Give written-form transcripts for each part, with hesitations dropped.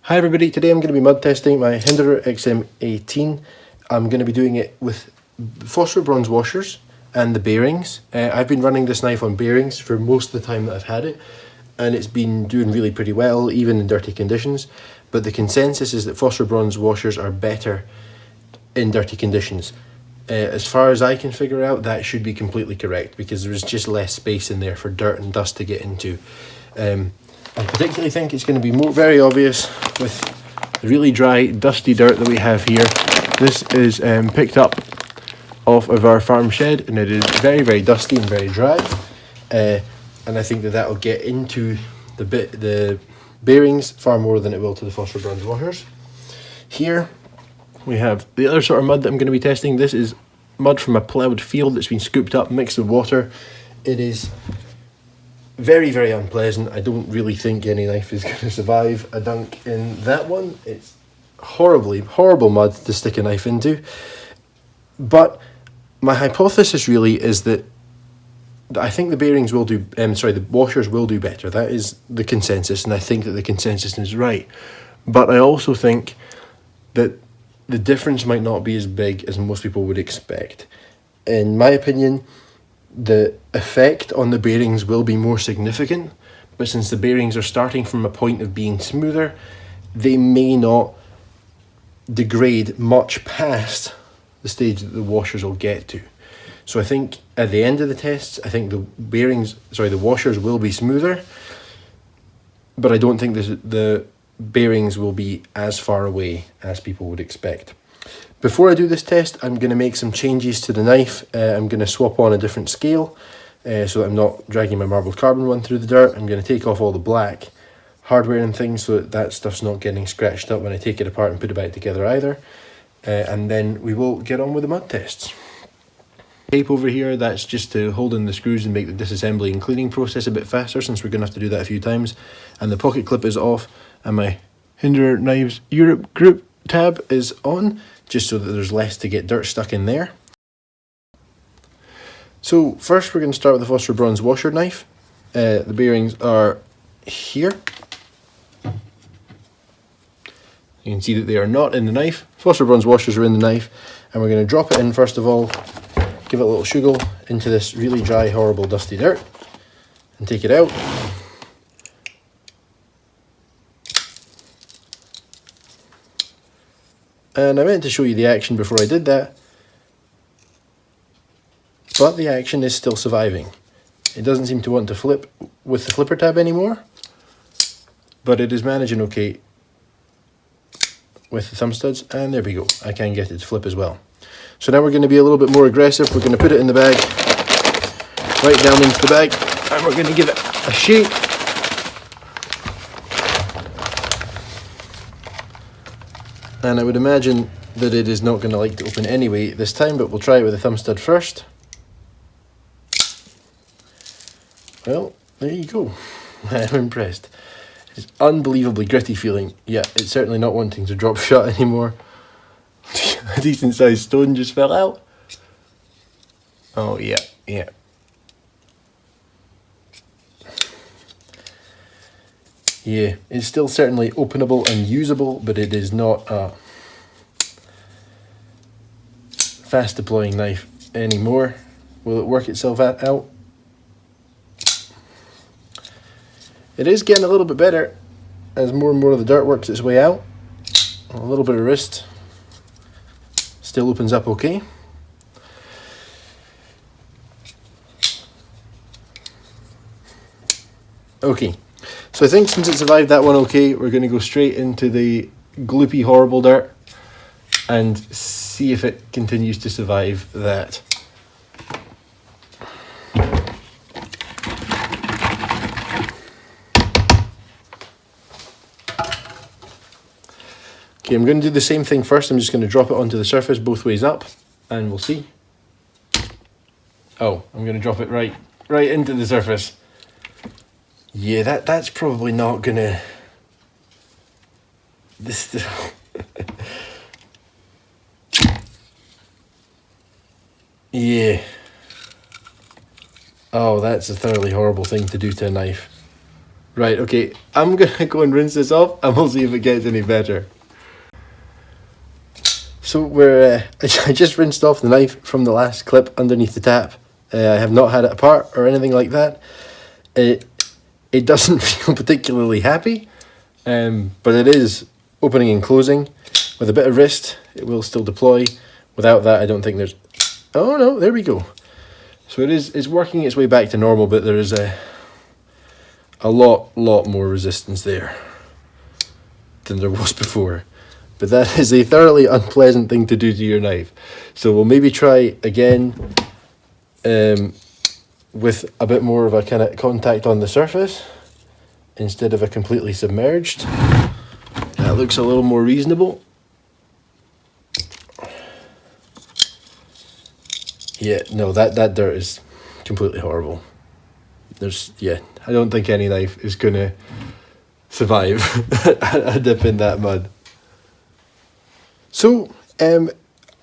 Hi everybody, today I'm going to be mud testing my Hinderer XM18. I'm going to be doing it with phosphor bronze washers and the bearings. I've been running this knife on bearings for most of the time that I've had it, and it's been doing really pretty well, even in dirty conditions. But the consensus is that phosphor bronze washers are better in dirty conditions. As far as I can figure out, that should be completely correct, because there's just less space in there for dirt and dust to get into. I particularly think it's going to be very obvious with the really dry, dusty dirt that we have here. This is picked up off of our farm shed, and it is very, very dusty and very dry. And I think that will get into the bearings far more than it will to the phosphor bronze washers. Here we have the other sort of mud that I'm going to be testing. This is mud from a ploughed field that's been scooped up, mixed with water. It is very, very unpleasant. I don't really think any knife is going to survive a dunk in that one. It's horrible mud to stick a knife into. But my hypothesis really is that I think the bearings will do, the washers will do better. That is the consensus, and I think that the consensus is right. But I also think that the difference might not be as big as most people would expect. In my opinion, the effect on the bearings will be more significant, but since the bearings are starting from a point of being smoother, they may not degrade much past the stage that the washers will get to. So I think at the end of the tests, I think the washers will be smoother, but I don't think the bearings will be as far away as people would expect. Before I do this test, I'm going to make some changes to the knife. I'm going to swap on a different scale so that I'm not dragging my marbled carbon one through the dirt. I'm going to take off all the black hardware and things so that stuff's not getting scratched up when I take it apart and put it back together either. And then we will get on with the mud tests. Tape over here, that's just to hold in the screws and make the disassembly and cleaning process a bit faster, since we're going to have to do that a few times. And the pocket clip is off, and my Hinderer Knives Europe group tab is on, just so that there's less to get dirt stuck in there. So first we're going to start with the phosphor bronze washer knife. The bearings are here. You can see that they are not in the knife. Phosphor bronze washers are in the knife, and we're going to drop it in first of all, give it a little shuggle into this really dry, horrible, dusty dirt, and take it out. And I meant to show you the action before I did that, but the action is still surviving. It doesn't seem to want to flip with the flipper tab anymore, but it is managing okay with the thumb studs, and there we go. I can get it to flip as well. So now we're going to be a little bit more aggressive. We're going to put it in the bag, right down into the bag, and we're going to give it a shake. And I would imagine that it is not going to like to open anyway this time, but we'll try it with a thumb stud first. Well, there you go. I'm impressed. It's unbelievably gritty feeling. Yeah, it's certainly not wanting to drop shut anymore. A decent sized stone just fell out. Oh yeah. Yeah, it's still certainly openable and usable, but it is not a fast deploying knife anymore. Will it work itself out? It is getting a little bit better as more and more of the dirt works its way out. A little bit of wrist still opens up okay. Okay. So I think since it survived that one okay, we're going to go straight into the gloopy, horrible dirt and see if it continues to survive that. Okay, I'm going to do the same thing first. I'm just going to drop it onto the surface both ways up, and we'll see. Oh, I'm going to drop it right into the surface. Yeah, that's probably not gonna. Yeah. Oh, that's a thoroughly horrible thing to do to a knife. Right, okay, I'm gonna go and rinse this off and we'll see if it gets any better. So I just rinsed off the knife from the last clip underneath the tap. I have not had it apart or anything like that. It doesn't feel particularly happy, but it is opening and closing. With a bit of wrist, it will still deploy. Without that, I don't think there's... Oh no, there we go. So it's working its way back to normal, but there is a lot more resistance there than there was before. But that is a thoroughly unpleasant thing to do to your knife. So we'll maybe try again with a bit more of a kind of contact on the surface instead of a completely submerged. That looks a little more reasonable. Yeah, no, that dirt is completely horrible. I don't think any knife is gonna survive a dip in that mud. So, I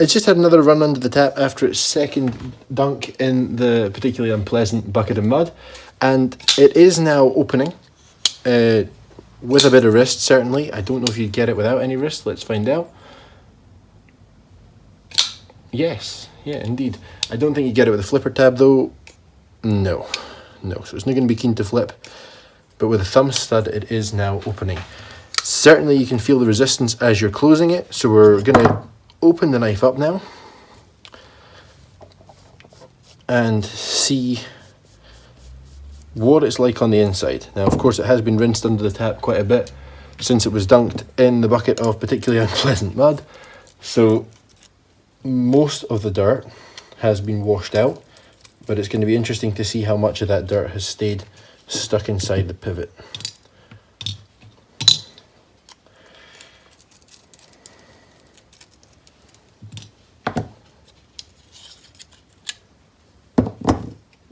just had another run under the tap after its second dunk in the particularly unpleasant bucket of mud, and it is now opening with a bit of wrist, certainly. I don't know if you'd get it without any wrist. Let's find out. Yes, yeah, indeed. I don't think you get it with a flipper tab, though. No, so it's not going to be keen to flip. But with a thumb stud, it is now opening. Certainly you can feel the resistance as you're closing it, so we're going to open the knife up now and see what it's like on the inside. Now, of course, it has been rinsed under the tap quite a bit since it was dunked in the bucket of particularly unpleasant mud, so most of the dirt has been washed out, but it's going to be interesting to see how much of that dirt has stayed stuck inside the pivot.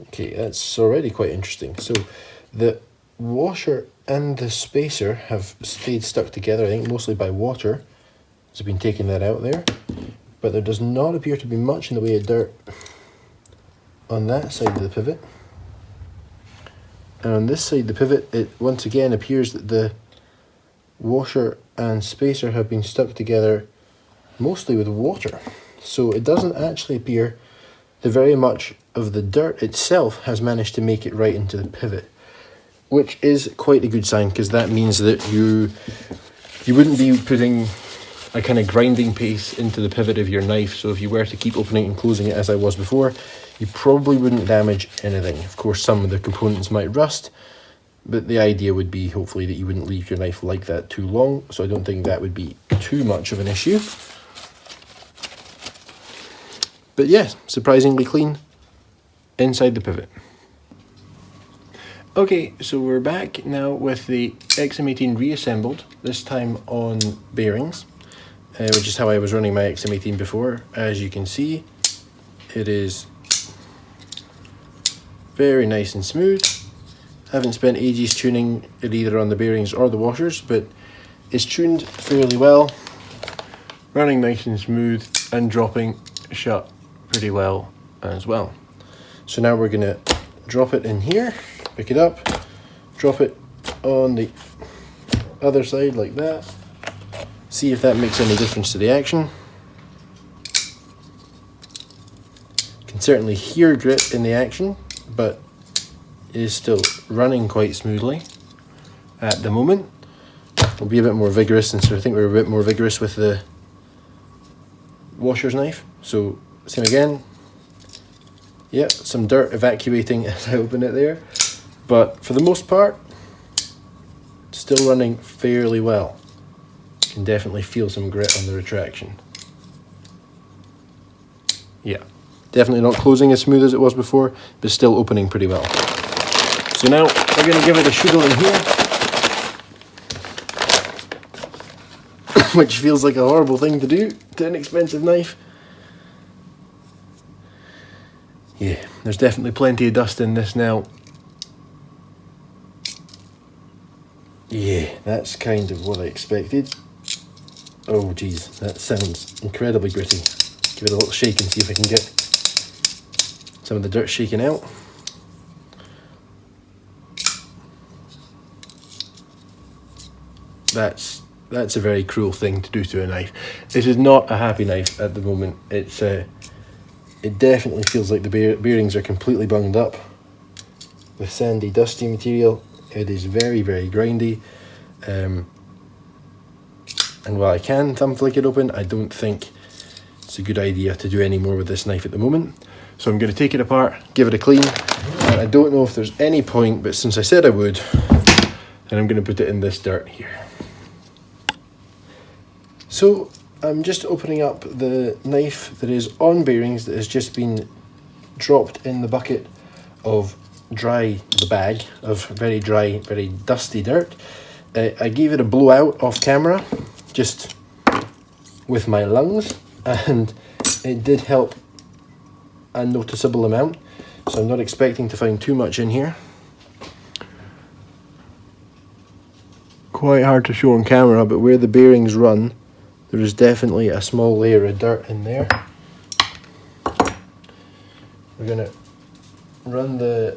Okay, that's already quite interesting. So the washer and the spacer have stayed stuck together, I think mostly by water. So I've been taking that out there. But there does not appear to be much in the way of dirt on that side of the pivot. And on this side of the pivot, it once again appears that the washer and spacer have been stuck together mostly with water. So it doesn't actually appear that very much of the dirt itself has managed to make it right into the pivot, which is quite a good sign, because that means that you wouldn't be putting a kind of grinding pace into the pivot of your knife. So if you were to keep opening and closing it as I was before, you probably wouldn't damage anything. Of course, some of the components might rust, but the idea would be hopefully that you wouldn't leave your knife like that too long, so I don't think that would be too much of an issue. But yeah, surprisingly clean inside the pivot. Okay, so we're back now with the XM18 reassembled, this time on bearings, which is how I was running my XM18 before. As you can see, it is very nice and smooth. Haven't spent ages tuning it either on the bearings or the washers, but it's tuned fairly well, running nice and smooth and dropping shut pretty well as well. So now we're gonna drop it in here, pick it up, drop it on the other side like that, see if that makes any difference to the action. Can certainly hear grit in the action, but it is still running quite smoothly at the moment. We'll be a bit more vigorous, and so I think we're a bit more vigorous with the washer's knife. So same again. Yeah, some dirt evacuating as I open it there, but for the most part, still running fairly well. Can definitely feel some grit on the retraction. Yeah, definitely not closing as smooth as it was before, but still opening pretty well. So now we're going to give it a shuggle in here, which feels like a horrible thing to do to an expensive knife. Yeah, there's definitely plenty of dust in this now. Yeah, that's kind of what I expected. Oh geez, that sounds incredibly gritty. Give it a little shake and see if I can get some of the dirt shaken out. that's a very cruel thing to do to a knife. It is not a happy knife at the moment. It's it definitely feels like the bearings are completely bunged up with sandy, dusty material. It is very, very grindy. And while I can thumb flick it open, I don't think it's a good idea to do any more with this knife at the moment. So I'm going to take it apart, give it a clean, and I don't know if there's any point, but since I said I would, then I'm going to put it in this dirt here. So I'm just opening up the knife that is on bearings that has just been dropped in the bucket of the bag of very dry, very dusty dirt. I gave it a blowout off camera, just with my lungs, and it did help a noticeable amount. So I'm not expecting to find too much in here. Quite hard to show on camera, but where the bearings run, there is definitely a small layer of dirt in there. We're going to run the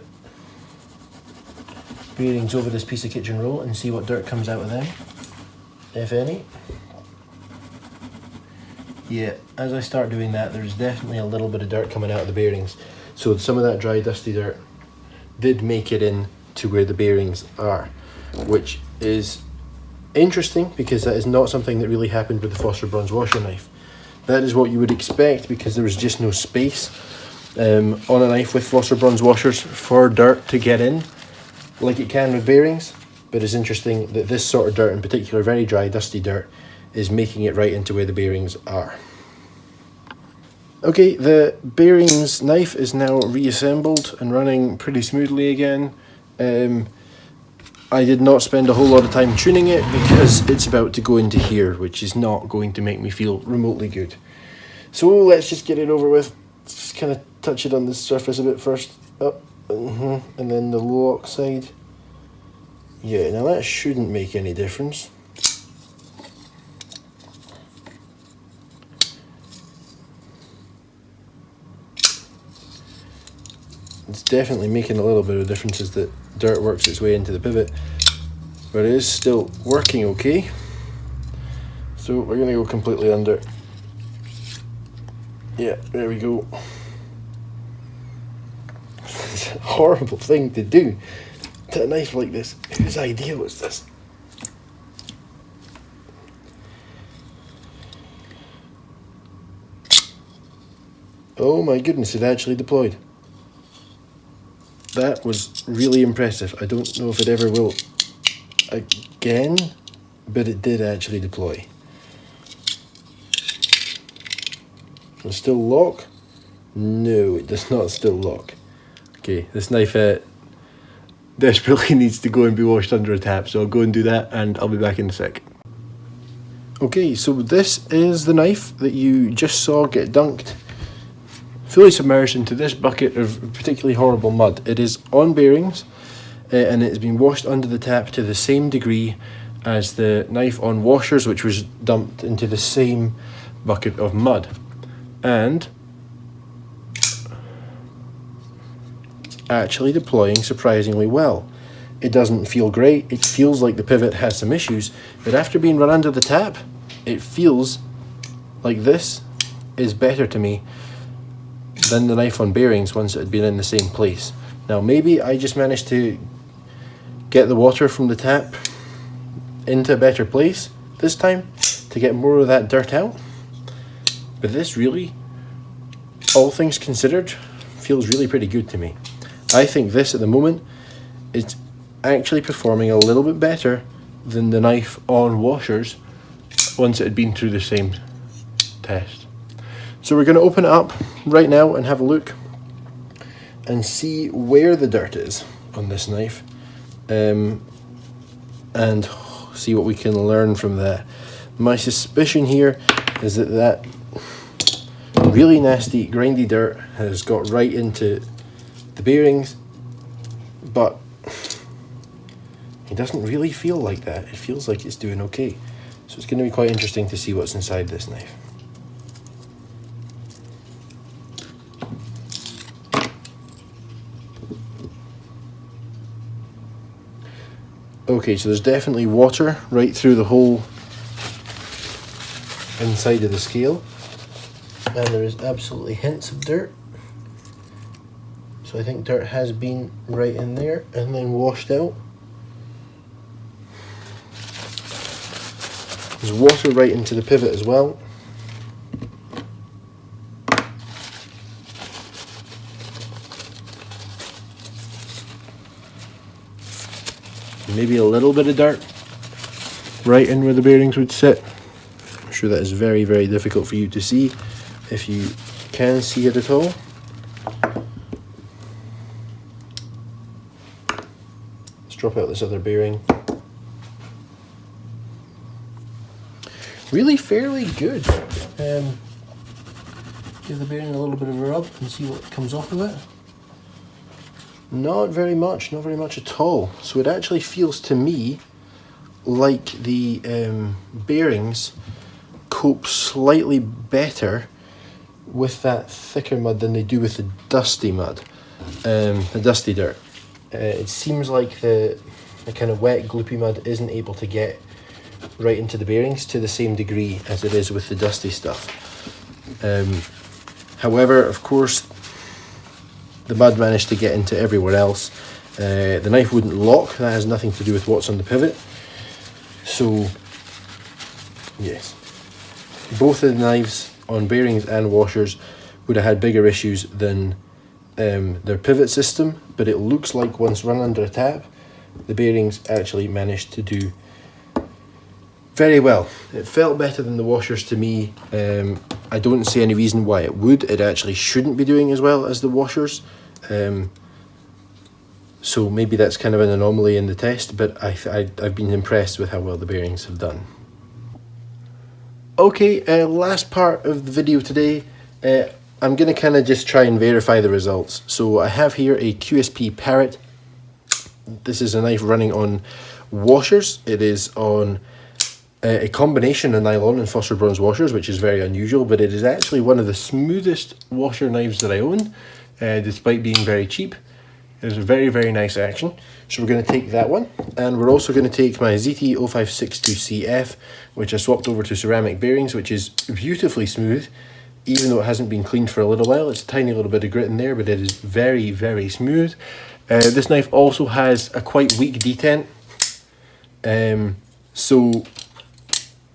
bearings over this piece of kitchen roll and see what dirt comes out of them, if any. Yeah, as I start doing that, there's definitely a little bit of dirt coming out of the bearings. So some of that dry, dusty dirt did make it in to where the bearings are, which is interesting because that is not something that really happened with the Phosphor Bronze washer knife. That is what you would expect because there was just no space on a knife with Phosphor Bronze washers for dirt to get in like it can with bearings. But it's interesting that this sort of dirt in particular, very dry, dusty dirt, is making it right into where the bearings are. Okay, the bearings knife is now reassembled and running pretty smoothly again. I did not spend a whole lot of time tuning it because it's about to go into here, which is not going to make me feel remotely good. So let's just get it over with. Let's just kind of touch it on the surface a bit first. Up, and then the lock side. Yeah, now that shouldn't make any difference. It's definitely making a little bit of difference as the dirt works its way into the pivot, but it is still working okay. So we're going to go completely under. Yeah, there we go. It's a horrible thing to do to a knife like this. Whose idea was this? Oh my goodness, it actually deployed. That was really impressive. I don't know if it ever will again, but it did actually deploy. Does it still lock? No, it does not still lock. Okay, this knife desperately needs to go and be washed under a tap, so I'll go and do that and I'll be back in a sec. Okay, so this is the knife that you just saw get dunked, fully submerged into this bucket of particularly horrible mud. It is on bearings and it has been washed under the tap to the same degree as the knife on washers, which was dumped into the same bucket of mud. And it's actually deploying surprisingly well. It doesn't feel great. It feels like the pivot has some issues, but after being run under the tap, it feels like this is better to me than the knife on bearings once it had been in the same place. Now maybe I just managed to get the water from the tap into a better place this time to get more of that dirt out, but this really, all things considered, feels really pretty good to me. I think this at the moment is actually performing a little bit better than the knife on washers once it had been through the same test. So we're going to open it up right now and have a look and see where the dirt is on this knife, and see what we can learn from that. My suspicion here is that really nasty grindy dirt has got right into the bearings, but it doesn't really feel like that. It feels like it's doing okay. So it's going to be quite interesting to see what's inside this knife. Okay, so there's definitely water right through the whole inside of the scale, and there is absolutely hints of dirt. So I think dirt has been right in there and then washed out. There's water right into the pivot as well. Maybe a little bit of dirt right in where the bearings would sit. I'm sure that is very, very difficult for you to see, if you can see it at all. Let's drop out this other bearing. Really fairly good. Give the bearing a little bit of a rub and see what comes off of it. Not very much at all. So it actually feels to me like the bearings cope slightly better with that thicker mud than they do with the dusty mud, the dusty dirt. It seems like the kind of wet, gloopy mud isn't able to get right into the bearings to the same degree as it is with the dusty stuff. However, of course, the mud managed to get into everywhere else. The knife wouldn't lock. That has nothing to do with what's on the pivot. So, yes. Both of the knives on bearings and washers would have had bigger issues than their pivot system, but it looks like once run under a tap, the bearings actually managed to do very well. It felt better than the washers to me. I don't see any reason why it would. It actually shouldn't be doing as well as the washers. So maybe that's kind of an anomaly in the test, but I've been impressed with how well the bearings have done. Okay, last part of the video today. I'm going to kind of just try and verify the results. So I have here a QSP Parrot. This is a knife running on washers. It is on a combination of nylon and phosphor bronze washers, which is very unusual, but it is actually one of the smoothest washer knives that I own, despite being very cheap. It's a very, very nice action. So we're going to take that one, and we're also going to take my ZT0562CF, which I swapped over to ceramic bearings, which is beautifully smooth, even though it hasn't been cleaned for a little while. It's a tiny little bit of grit in there, but it is very, very smooth. This knife also has a quite weak detent, so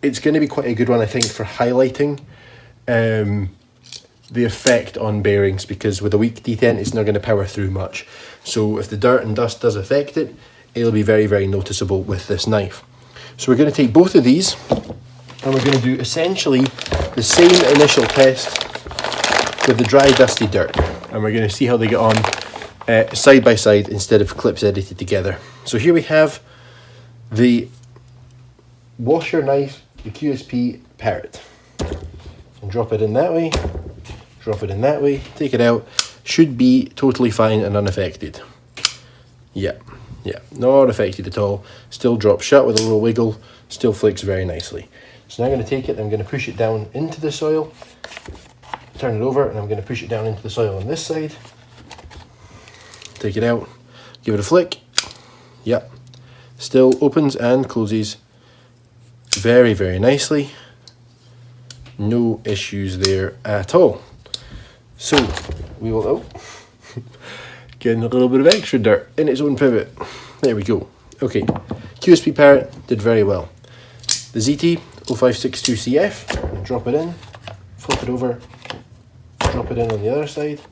it's going to be quite a good one, I think, for highlighting the effect on bearings, because with a weak detent it's not going to power through much. So if the dirt and dust does affect it, it'll be very, very noticeable with this knife. So we're going to take both of these and we're going to do essentially the same initial test with the dry, dusty dirt, and we're going to see how they get on side by side instead of clips edited together. So here we have the washer knife, the QSP Parrot, and drop it in that way, drop it in that way, take it out. Should be totally fine and unaffected. Yeah, not affected at all. Still drops shut with a little wiggle, still flicks very nicely. So now I'm going to take it, I'm going to push it down into the soil, turn it over, and I'm going to push it down into the soil on this side. Take it out, give it a flick. Yep, still opens and closes very, very nicely. No issues there at all. So we will, getting a little bit of extra dirt in its own pivot. There we go. Okay, QSP Parrot did very well. The ZT0562CF, drop it in, flip it over, drop it in on the other side.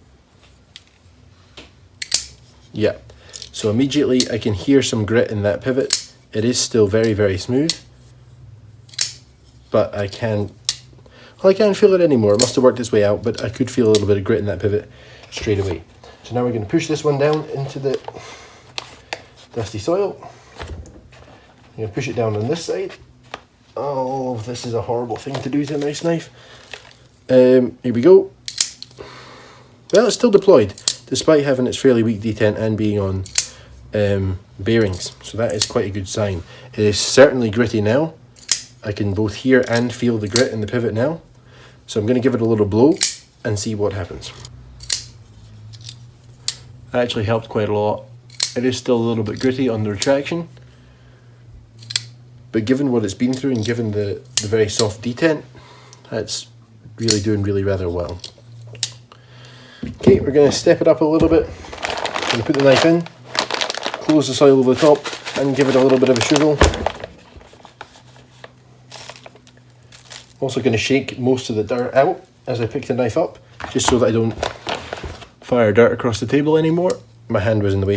Yeah, so immediately I can hear some grit in that pivot. It is still very, very smooth, but I can't feel it anymore. It must have worked its way out, but I could feel a little bit of grit in that pivot straight away. So now we're going to push this one down into the dusty soil. I'm going to push it down on this side. Oh, this is a horrible thing to do to a nice knife. Here we go. Well, it's still deployed, despite having its fairly weak detent and being on bearings. So that is quite a good sign. It is certainly gritty now. I can both hear and feel the grit in the pivot now. So I'm going to give it a little blow and see what happens. That actually helped quite a lot. It is still a little bit gritty on the retraction, but given what it's been through and given the very soft detent, that's really doing really rather well. Okay, we're going to step it up a little bit. Going to put the knife in, close the soil over the top, and give it a little bit of a shovel. Also going to shake most of the dirt out as I pick the knife up, just so that I don't fire dirt across the table anymore. My hand was in the way.